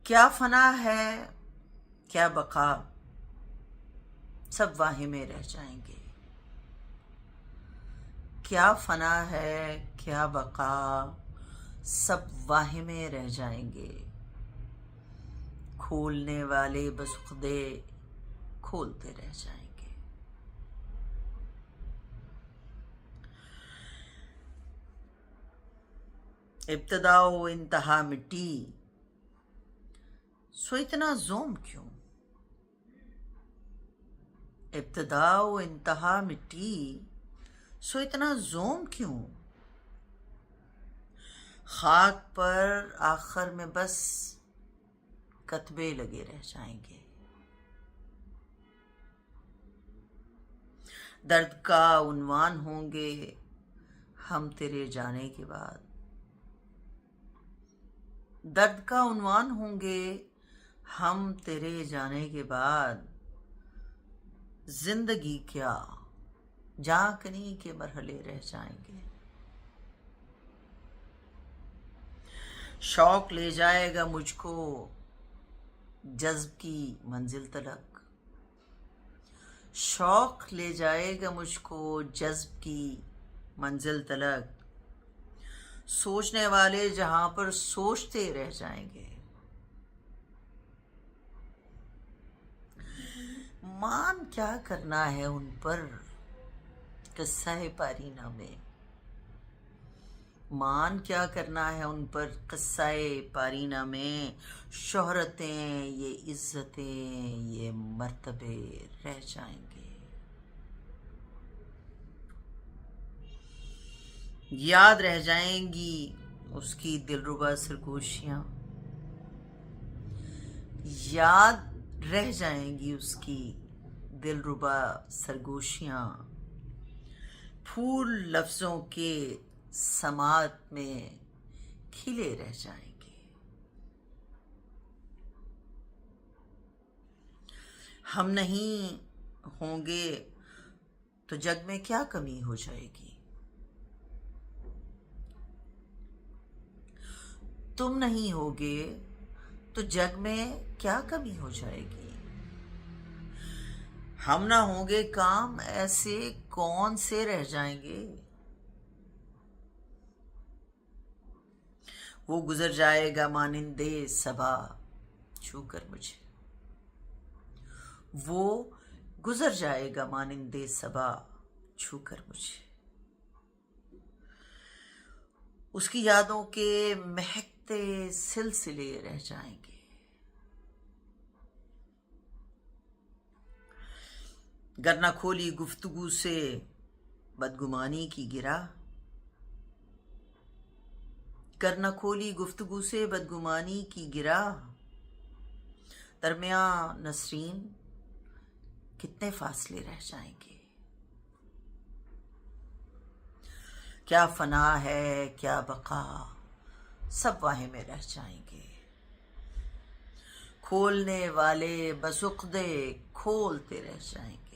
کیا فنا ہے کیا بقا، سب واہے میں رہ جائیں گے۔ کیا فنا ہے کیا بقا، سب واہے میں رہ جائیں گے۔ کھولنے والے بس خودے کھولتے رہ جائیں گے۔ ابتدا و انتہا مٹی، سو اتنا زوم کیوں؟ ابتدا و انتہا مٹی، سو اتنا زوم کیوں؟ خاک پر آخر میں بس کتبے لگے رہ جائیں گے۔ درد کا عنوان ہوں گے ہم تیرے جانے کے بعد۔ درد کا عنوان ہوں گے ہم تیرے جانے کے بعد۔ زندگی کیا جھانکنے کے مرحلے رہ جائیں گے۔ شوق لے جائے گا مجھ کو جذب کی منزل تلک۔ شوق لے جائے گا مجھ کو جذب کی منزل تلک۔ سوچنے والے جہاں پر سوچتے رہ جائیں گے۔ مان کیا کرنا ہے ان پر قصہ پارینہ میں۔ مان کیا کرنا ہے ان پر قصہ پارینہ میں۔ شہرتیں یہ عزتیں یہ مرتبے رہ جائیں گے۔ یاد رہ جائیں گی اس کی دلربا سرگوشیاں۔ یاد رہ جائیں گی اس کی دلربا سرگوشیاں۔ پھول لفظوں کے سماعت میں کھلے رہ جائیں گے۔ ہم نہیں ہوں گے تو جگ میں کیا کمی ہو جائے گی۔ تم نہیں ہوگے تو جگ میں کیا کمی ہو جائے گی۔ ہم نہ ہوں گے کام ایسے کون سے رہ جائیں گے۔ وہ گزر جائے گا مانندے صبا چھو کر مجھے۔ وہ گزر جائے گا مانندے صبا چھو کر مجھے۔ اس کی یادوں کے مہکتے سلسلے رہ جائیں گے۔ گر نہ کھولی گفتگو سے بدگمانی کی گرہ۔ گر نہ کھولی گفتگو سے بدگمانی کی گرہ۔ درمیان نسرین کتنے فاصلے رہ جائیں گے۔ کیا فنا ہے کیا بقا، سب واہے میں رہ جائیں گے۔ کھولنے والے بس عقدے کھولتے رہ جائیں گے۔